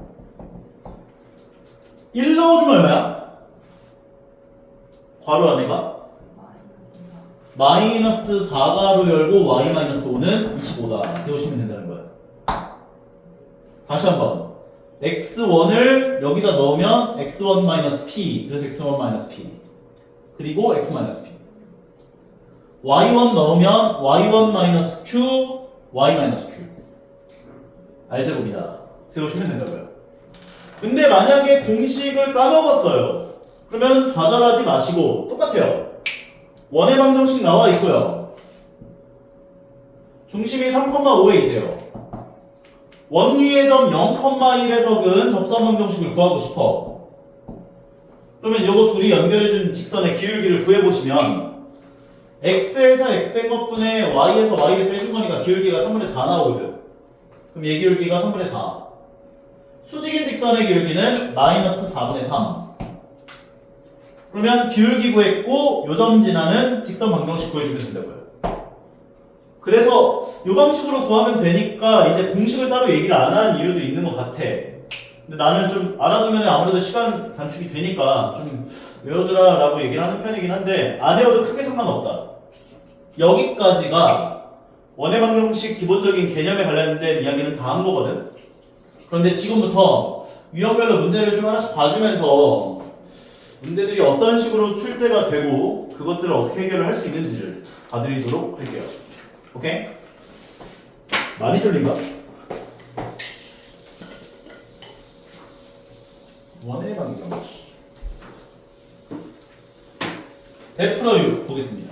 1 넣어주면 얼마야? 괄호 안에가 마이너스 4 괄호 열고 y 마이너스 5는 25다 세우시면 된다는 거야. 다시 한번 x1을 여기다 넣으면 x1 마이너스 p 그래서 x1 마이너스 p 그리고 x 마이너스 p y1 넣으면 y1 마이너스 q y 마이너스 q 알제곱이다 세우시면 된다고요. 근데 만약에 공식을 까먹었어요. 그러면 좌절하지 마시고 똑같아요. 원의 방정식 나와 있고요. 중심이 3,5에 있대요. 원위의 점 0,1에서는 접선 방정식을 구하고 싶어. 그러면 요거 둘이 연결해준 직선의 기울기를 구해보시면 x에서 x 뺀 것분에 y에서 y를 빼준 거니까 기울기가 3분의 4 나오거든. 그럼 얘 기울기가 3분의 4. 수직인 직선의 기울기는 마이너스 4분의 3. 그러면 기울기 구했고 요점 지나는 직선 방정식 구해주면 된다고요. 그래서 이 방식으로 구하면 되니까 이제 공식을 따로 얘기를 안 하는 이유도 있는 것 같아. 근데 나는 좀 알아두면 아무래도 시간 단축이 되니까 좀 외워주라 라고 얘기를 하는 편이긴 한데 안 외워도 크게 상관없다. 여기까지가 원의 방정식 기본적인 개념에 관련된 이야기는 다 한 거거든. 그런데 지금부터 유형별로 문제를 좀 하나씩 봐주면서 문제들이 어떤 식으로 출제가 되고 그것들을 어떻게 해결을 할 수 있는지를 봐드리도록 할게요. 오케이? 많이 졸린가? 원의 방정식 베풀어 6 보겠습니다.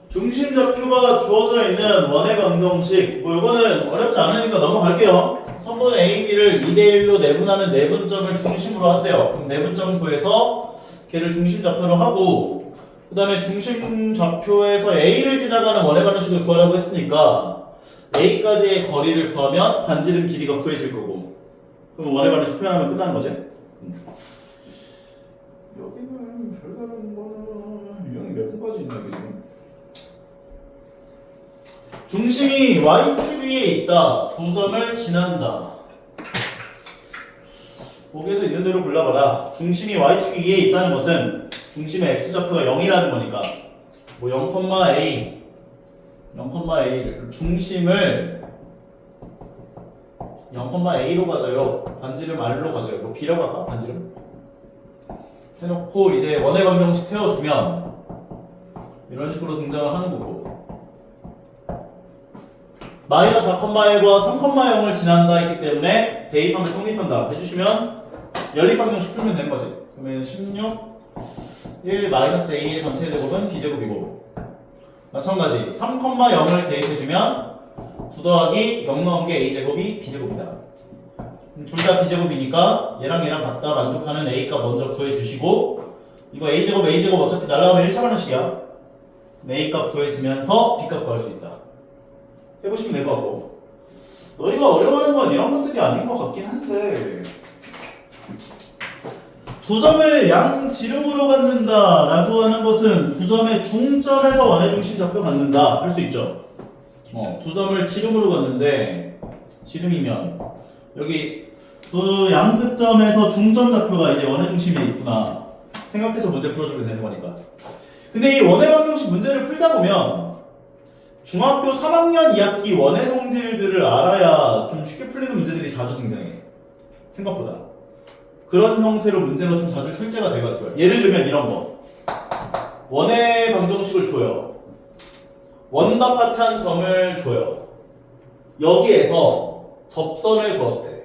중심 좌표가 주어져 있는 원의 방정식 뭐 이거는 어렵지 않으니까 넘어갈게요. 선분 A, B를 2대1로 내분하는 내분점을 중심으로 한대요. 그럼 내분점 구해서 걔를 중심 좌표로 하고 그 다음에 중심 좌표에서 A를 지나가는 원의 방정식을 구하라고 했으니까 A까지의 거리를 구하면 반지름 길이가 구해질 거고 그럼 원의 방정식 표현하면 끝나는 거지. 여기는 별다른 거는 유형이 몇 분까지 있나 이게 지금 중심이 y축 위에 있다. 두 점을 지난다. 거기에서 있는 대로 골라봐라. 중심이 y축 위에 있다는 것은 중심의 x좌표가 0이라는 거니까 뭐 0,a 0,a를 중심을 0,a로 가져요. 반지름 r로 가져요. 뭐 b라고 할까? 반지름? 해놓고 이제 원의 방정식 태워주면 이런 식으로 등장을 하는 거고 마이너스 4,1과 3,0을 지난다 했기 때문에 대입하면 성립한다 해주시면 연립방정식 풀면 되는 거지. 그러면 16 1 마이너스 a의 전체 제곱은 b제곱이고 마찬가지 3,0을 대입해주면 9 더하기 0 넣은 게 a제곱이 b제곱이다. 둘 다 b제곱이니까 얘랑 얘랑 같다 만족하는 a값 먼저 구해주시고 이거 a제곱 어차피 날라가면 1차 방정식이야. a값 구해지면서 b값 구할 수 있다. 해보시면 될 것 같고 너희가 어려워하는 건 이런 것들이 아닌 것 같긴 한데 두 점을 양지름으로 갖는다 라고 하는 것은 두 점의 중점에서 원의 중심 좌표 갖는다 할 수 있죠. 두 점을 지름으로 갖는데 지름이면 여기 그 양끝점에서 중점 좌표가 이제 원의 중심에 있구나 생각해서 문제 풀어주면 되는 거니까. 근데 이 원의 방정식 문제를 풀다 보면 중학교 3학년 2학기 원의 성질들을 알아야 좀 쉽게 풀리는 문제들이 굉장히 생각보다 그런 형태로 문제가 좀 자주 출제가 돼가지고요. 예를 들면 이런 거 원의 방정식을 줘요. 원 바깥한 점을 줘요. 여기에서 접선을 그었대.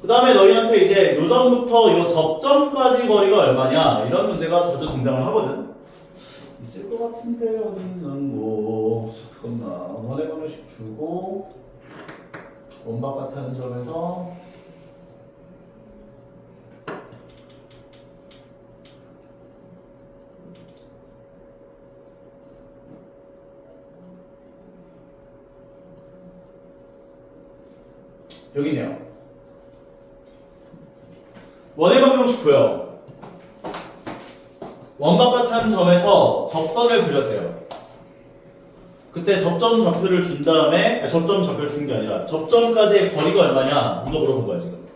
그 다음에 너희한테 이제 요점부터 요 접점까지 거리가 얼마냐 이런 문제가 자주 등장을 하거든. 있을 것 같은데 어디 있는 거 잠깐만 원의 방정식 주고 원 바깥한 점에서 여기네요. 원의 방정식 줘요. 원 바깥한 점에서 접선을 그렸대요. 그때 접점 좌표를 준 다음에 접점 좌표를 준 게 아니라 접점까지의 거리가 얼마냐 이거 물어본 거야 지금.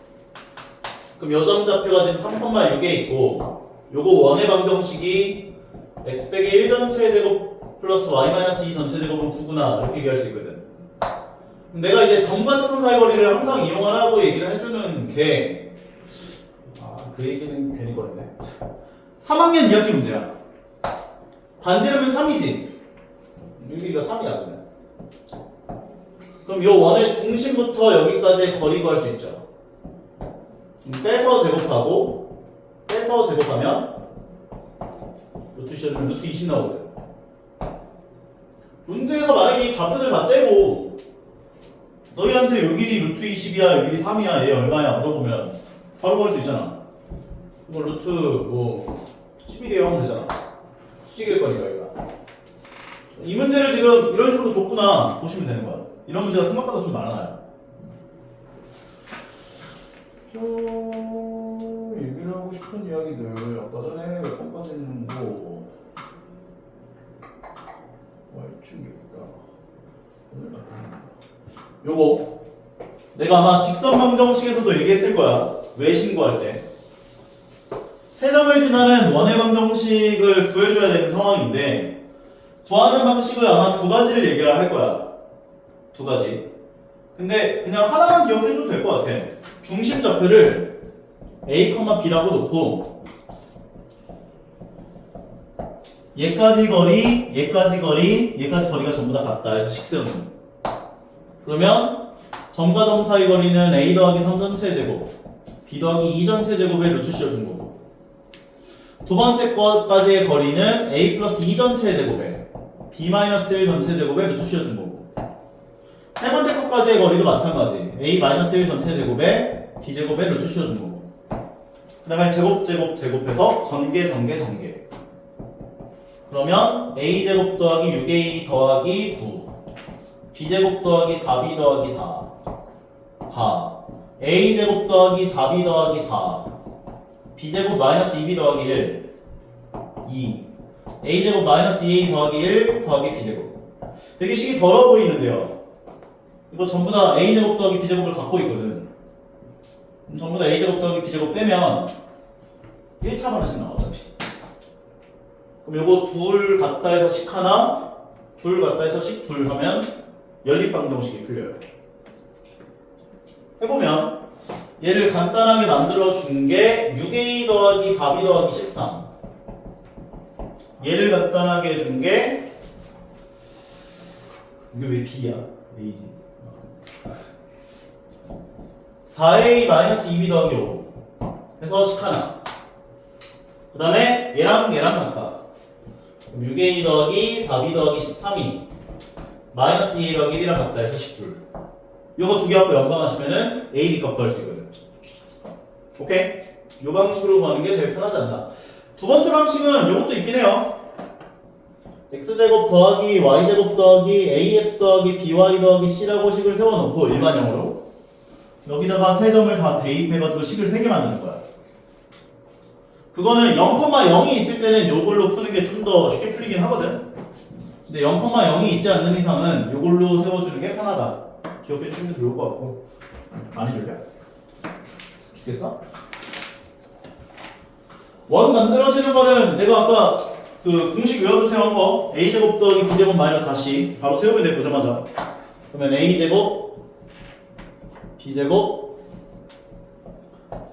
그럼 요점 좌표가 지금 3,6에 있고 요거 원의 방정식이 x 빼기 1 전체 제곱 플러스 y-2 전체 제곱은 9구나 이렇게 얘기할 수 있거든. 그럼 내가 이제 점과 직선 사이 거리를 항상 이용하라고 얘기를 해주는 게 그 얘기는 괜히 거리네. 3학년 2학기 문제야. 반지름은 3이지. 여기가 3이야. 그럼 요 원의 중심부터 여기까지의 거리 구할 수 있죠. 빼서 제곱하고 빼서 제곱하면 루트 씌워주면 루트 20 나오거든. 문제에서 만약에 이 좌표들 다 떼고 너희한테 요 길이 루트 20이야 요 길이 3이야 얘 얼마야 물어보면 바로 구할 수 있잖아. 뭐 루트 뭐 11이에요 하면 되잖아. 수직일 거니까 여기가. 이 문제를 지금 이런 식으로 줬구나 보시면 되는 거야. 이런 문제가 생각보다 좀 많아요. 얘기를 하고 싶은 이야기들 아까 전에 몇 번까지 했는 거 이쪽이다. 요거 내가 아마 직선 방정식에서도 얘기했을 거야. 왜 신고할 때 세점을 지나는 원의 방정식을 구해줘야 되는 상황인데 구하는 방식을 아마 두 가지를 얘기를 할 거야. 두 가지. 근데 그냥 하나만 기억해줘도 될 것 같아. 중심 좌표를 A, B라고 놓고 얘까지 거리, 얘까지 거리, 얘까지 거리가 전부 다 같다 해서 식 세우는 거야. 그러면 점과 점 사이 거리는 A 더하기 3 전체 제곱 B 더하기 2 전체 제곱에 루트 씌워준 거고 두 번째 것까지의 거리는 A 플러스 2 전체 제곱에 B 마이너스 1 전체 제곱에 루트 씌워준 거고 세 번째 것까지의 거리도 마찬가지 A 마이너스 1 전체 제곱에 B 제곱에 루트 씌워준 거고 그 다음에 제곱해서 전개 그러면 A 제곱 더하기 6A 더하기 9 B 제곱 더하기 4B 더하기 4 가 A 제곱 더하기 4B 더하기 4 B제곱 마이너스 2B 더하기 1 2 A제곱 마이너스 2A 더하기 1 더하기 B제곱. 되게 식이 더러워 보이는데요 이거 전부 다 A제곱 더하기 B제곱을 갖고 있거든. 그럼 전부 다 A제곱 더하기 B제곱 빼면 1차 반응씩 나와 어차피. 그럼 요거 둘 같다 해서 식 하나 둘 같다 해서 식 둘 하면 연립방정식이 풀려요. 해보면 얘를 간단하게 만들어 준 게 6A 더하기 4B 더하기 13 얘를 간단하게 해준 게 이게 왜 B야? A지 4A 마이너스 2B 더하기 5 해서 식 하나 그 다음에 얘랑 같다 6A 더하기 4B 더하기 13이 마이너스 2A 더하기 1이랑 같다 해서 식 둘 요거 두 개 갖고 연방하시면은 A, B 값 구할 수 있거든. 오케이? 요 방식으로 구하는 게 제일 편하지 않나. 두 번째 방식은 요것도 있긴 해요. x제곱 더하기 y제곱 더하기 ax 더하기 by 더하기 c라고 식을 세워놓고 일반형으로 여기다가 세 점을 다 대입해가지고 식을 3개 만드는 거야. 그거는 0,0이 있을 때는 요걸로 푸는 게 좀 더 쉽게 풀리긴 하거든. 근데 0,0이 있지 않는 이상은 요걸로 세워주는 게 편하다. 기억해 주시면 좋을 것 같고. 많이 줄게. 죽겠어? 원 만들어지는 거는 내가 아까 그 공식 외워주세요 한 거 a제곱 더하기 b제곱 마이너스 4c 바로 세우면 돼 보자마자. 그러면 a제곱 b제곱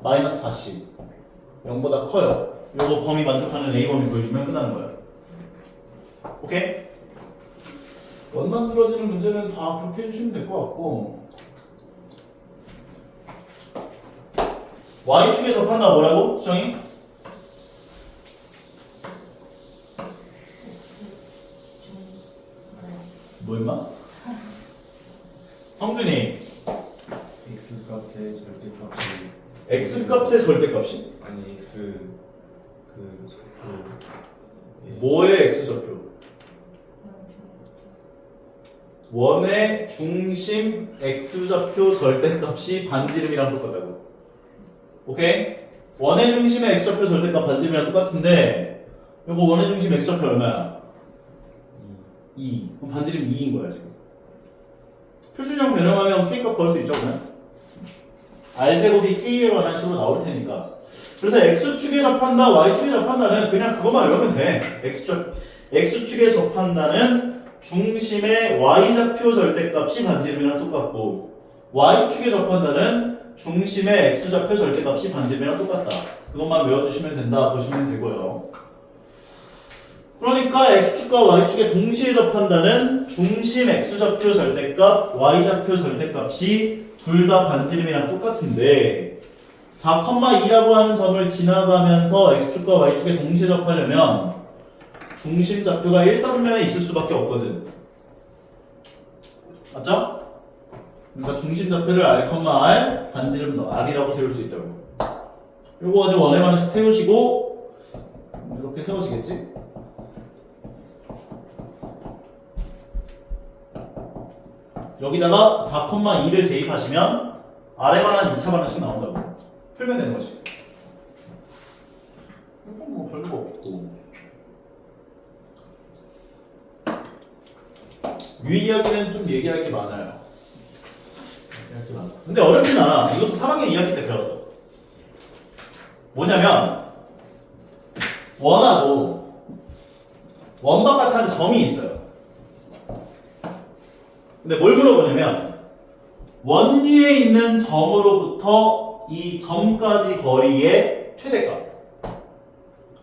마이너스 40 0보다 커요. 요거 범위 만족하는 A범위 보여주면 끝나는 거예요. 오케이? 원만 들어지는 문제는 다 그렇게 해주시면 될 것 같고 Y축에 접한다 뭐라고? 수정이? 뭐 임마? 성준이 X값의 절대값이 X값의 절대값이? 아니 X 그 좌표 뭐의 X좌표? 원의 중심 X좌표 절대값이 반지름이랑 똑같다고. 오케이? 원의 중심의 X좌표 절대값 반지름이랑 똑같은데 요거 원의 중심 X좌표 얼마야? 2. 그럼 반지름 2인 거야 지금. 표준형 변형하면 K값 구할 수 있죠 그러면? R제곱이 K에 관한 식으로 나올 테니까. 그래서 X축에 접한다, Y축에 접한다는 그냥 그것만 외우면 돼. X축에 접한다는 중심의 Y좌표 절대값이 반지름이랑 똑같고 Y축에 접한다는 중심의 X좌표 절대값이 반지름이랑 똑같다. 그것만 외워주시면 된다 보시면 되고요. 그러니까 X축과 Y축에 동시에 접한다는 중심 X좌표 절대값, Y좌표 절대값이 둘 다 반지름이랑 똑같은데 4,2라고 하는 점을 지나가면서 X축과 Y축에 동시에 접하려면 중심 좌표가 일사분면에 있을 수밖에 없거든. 맞죠? 그러니까 중심 좌표를 R, 반지름 R이라고 세울 수 있다고. 요거 가지고 원의 반응식 세우시고 이렇게 세우시겠지? 여기다가 4,2를 대입하시면 R에 관한 2차 반응식 나온다고. 풀면 되는 거지. 이건 뭐 별거 없고. 위 이야기는 좀 얘기할 게 많아요. 근데 어렵진 않아. 이것도 3학년 2학기 때 배웠어. 뭐냐면 원하고 원 바깥한 점이 있어요. 근데 뭘 물어보냐면 원 위에 있는 점으로부터 이 점까지 거리의 최대값,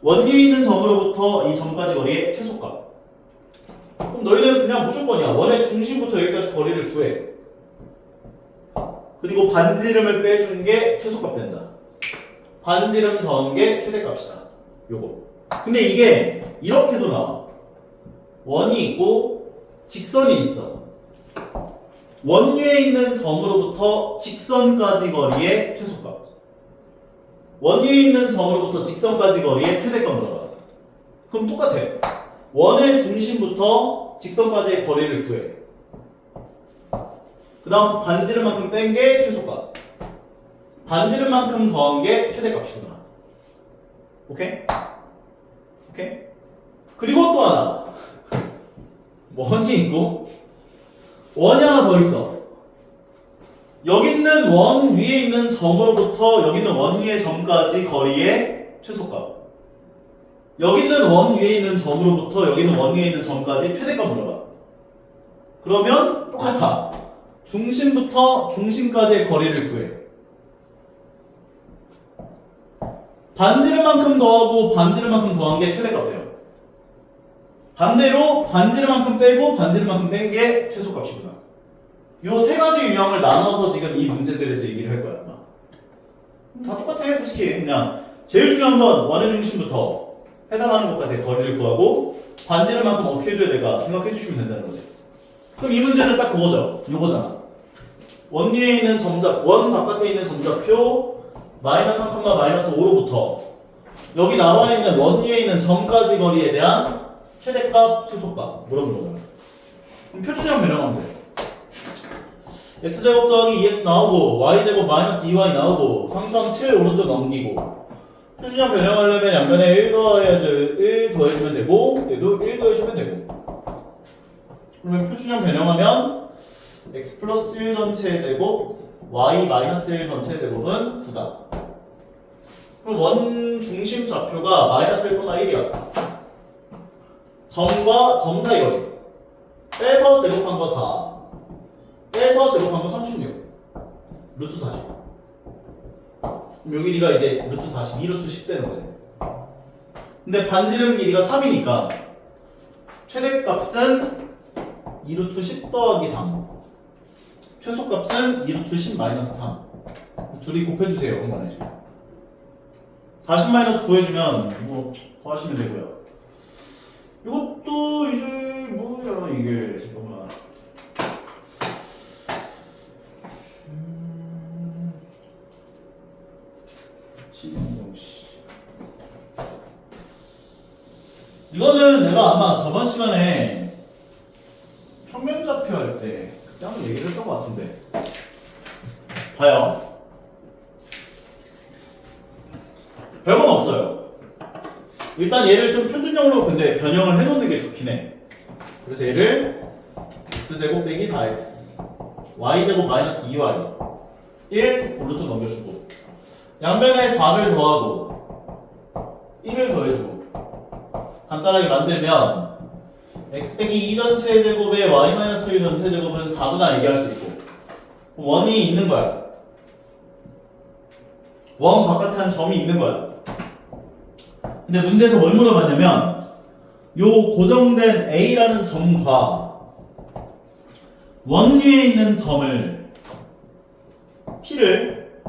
원 위에 있는 점으로부터 이 점까지 거리의 최소값. 그럼 너희는 그냥 무조건이야. 원의 중심부터 여기까지 거리를 구해. 그리고 반지름을 빼준 게 최소값 된다. 반지름 더한 게 최대값이다. 요거. 근데 이게 이렇게도 나와. 원이 있고 직선이 있어. 원 위에 있는 점으로부터 직선까지 거리의 최소값. 원 위에 있는 점으로부터 직선까지 거리의 최대값 물어봐. 그럼 똑같아. 원의 중심부터 직선까지의 거리를 구해. 그 다음 반지름만큼 뺀 게 최소값. 반지름만큼 더한 게 최대값이구나. 오케이? 오케이? 그리고 또 하나. 원이 있고 원이 하나 더 있어. 여기 있는 원 위에 있는 점으로부터 여기 있는 원 위의 점까지 거리의 최소값. 여기 있는 원 위에 있는 점으로부터 여기 있는 원 위에 있는 점까지 최대값 물어봐. 그러면 똑같아. 중심부터 중심까지의 거리를 구해. 반지름만큼 더하고 반지름만큼 더한 게 최대값 돼요. 반대로 반지름만큼 빼고 반지름만큼 뺀 게 최소값이구나. 요 세 가지 유형을 나눠서 지금 이 문제들에서 얘기를 할 거야. 아마. 다 똑같아 솔직히. 그냥 제일 중요한 건 원의 중심부터 해당하는 것까지 거리를 구하고 반지름만큼 어떻게 해줘야 될까 생각해 주시면 된다는 거지. 그럼 이 문제는 딱 그거죠. 요거잖아. 원 위에 있는 점좌, 원 바깥에 있는 점좌표 마이너스 3, 마이너스 5로부터 여기 나와 있는 원 위에 있는 점까지 거리에 대한 최대값, 최소값 물어보는 거잖아. 그럼 표준형 변형하면 돼. x제곱 더하기 2x 나오고 y제곱 마이너스 2y 나오고 상수항 7 오른쪽 넘기고 표준형 변형하려면 양변에 1 더해주면 되고 얘도 1 더해주면 되고. 그러면 표준형 변형하면 x 플러스 1 전체 제곱 y 마이너스 1 전체 제곱은 9다. 그럼 원 중심 좌표가 마이너스 1,1이야. 점과 점 사이 거리 빼서 제곱한 거 4 빼서 제곱한 거 36. 루트 40. 그럼 여기 길이가 이제 루트 40, 2루트 10 되는 거지. 근데 반지름 길이가 3이니까 최대값은 2루트 10 더하기 3. 최소값은 2루트 10 마이너스 3. 둘이 곱해주세요. 한 번에. 40 마이너스 구해주면 뭐 더하시면 되고요. 이것도 이제 뭐야 이게 잠깐만. 이거는 내가 아마 저번 시간에 평면좌표 할 때 그때 한번 얘기를 했던 것 같은데. 봐요. 별건 없어요. 일단 얘를 좀 표준형으로 근데 변형을 해놓는 게 좋긴 해. 그래서 얘를 x제곱 빼기 4x y제곱 마이너스 2y 1 오른쪽 넘겨주고 양변에 4를 더하고 1을 더해주고 간단하게 만들면 x 빼기 2 전체 제곱에 y 마이너스 1 전체 제곱은 4구나 얘기할 수 있고 원이 있는 거야. 원 바깥에 한 점이 있는 거야. 근데 문제에서 뭘 물어봤냐면 요 고정된 A라는 점과 원 위에 있는 점을 P를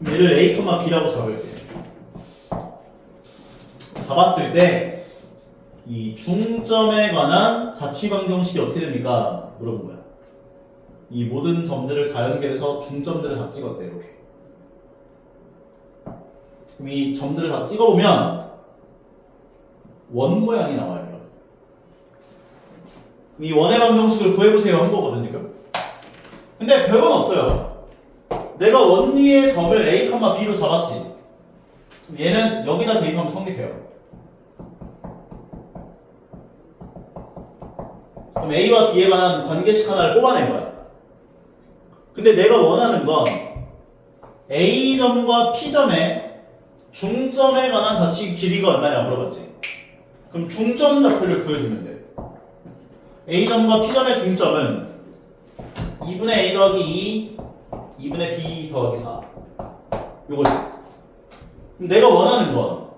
얘를 A, B라고 잡을게. 잡았을 때 이 중점에 관한 자취방정식이 어떻게 됩니까? 물어본 거야. 이 모든 점들을 다 연결해서 중점들을 다 찍었대. 이렇게. 그럼 이 점들을 다 찍어보면 원 모양이 나와요. 이 원의 방정식을 구해보세요 한 거거든 지금. 근데 별건 없어요. 내가 원 위의 점을 A, B로 잡았지. 그럼 얘는 여기다 대입하면 성립해요. 그럼 A와 B에 관한 관계식 하나를 뽑아낸 거야. 근데 내가 원하는 건 A점과 P점의 중점에 관한 자취 길이가 얼마냐 물어봤지. 그럼 중점 좌표를 구해주면 돼. A점과 P점의 중점은 2분의 A 더하기 2, 2분의 B 더하기 4. 요거지. 그럼 내가 원하는 건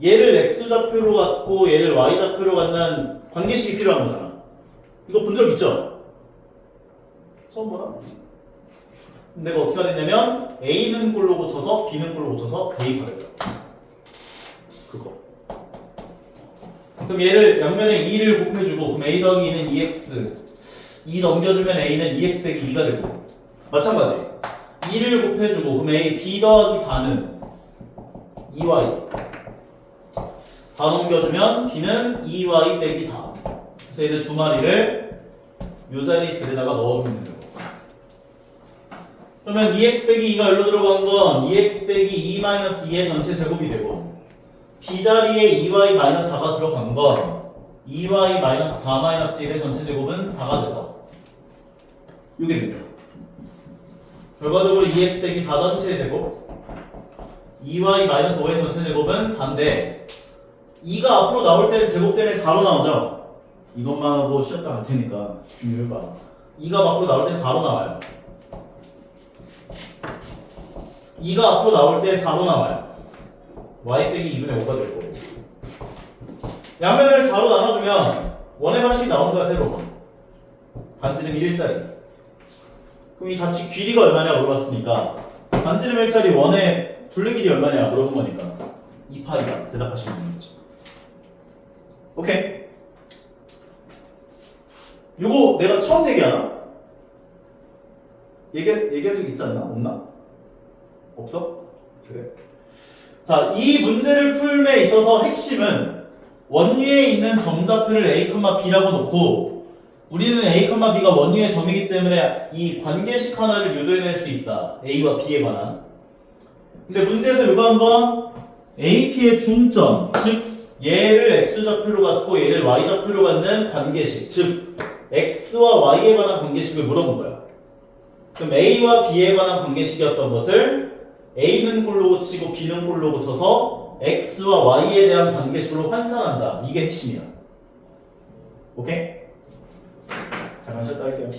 얘를 X좌표로 갖고 얘를 Y좌표로 갖는 관계식이 필요한 거잖아. 이거 본 적 있죠? 처음 보나? 내가 어떻게 하겠냐면 A는 꼴로 고쳐서 B는 꼴로 고쳐서 대입하겠다. 그거. 그럼 얘를 양면에 2를 곱해주고 그럼 A 더하기 2는 2x 2 넘겨주면 A는 2x 빼기 2가 되고 마찬가지 2를 곱해주고 그럼 A B 더하기 4는 2y 4 넘겨주면 B는 2y 빼기 4. 그래서 얘들 두 마리를 요 자리 들에다가 넣어주면 돼요. 그러면 2x 빼기 2가 여기로 들어간 건 2x 빼기 2 마이너스 2의 전체 제곱이 되고 B 자리에 2y 마이너스 4가 들어간 건 2y 마이너스 4 마이너스 1의 전체 제곱은 4가 돼서 이게 됩니다. 결과적으로 2x 빼기 4 전체 제곱 2y 마이너스 5의 전체 제곱은 4인데 2가 앞으로 나올 때는 제곱 때문에 4로 나오죠? 이것만 하고 쉬었다 갈 테니까 집중해봐. 2가 앞으로 나올 때 4로 나와요. 2가 앞으로 나올 때 4로 나와요. y 빼기 2분의 5가 될 거고. 양면을 4로 나눠주면 원의 반식이 나오는 거야 새로. 반지름 1짜리. 그럼 이 자취 길이가 얼마냐 물어봤으니까 반지름 1짜리 원의 둘레 길이 얼마냐 물어본 거니까 28이다 대답하시면 되는 거지. 오케이. 요거 내가 처음 얘기하나? 얘기한 적 있지 않나? 없나? 없어? 그래. 자, 이 문제를 풀에 있어서 핵심은 원 위에 있는 점좌표를 A, B라고 놓고 우리는 A, B가 원 위의 점이기 때문에 이 관계식 하나를 유도해낼 수 있다. A와 B에 관한. 근데 문제에서 요구한 건 A, P의 중점, 즉 얘를 X좌표로 갖고 얘를 Y좌표로 갖는 관계식, 즉 X와 Y에 관한 관계식을 물어본 거야. 그럼 A와 B에 관한 관계식이었던 것을 A는 꼴로 고치고 B는 꼴로 고쳐서 X와 Y에 대한 관계식으로 환산한다. 이게 핵심이야. 오케이? 잠깐 쉬었다 할게요.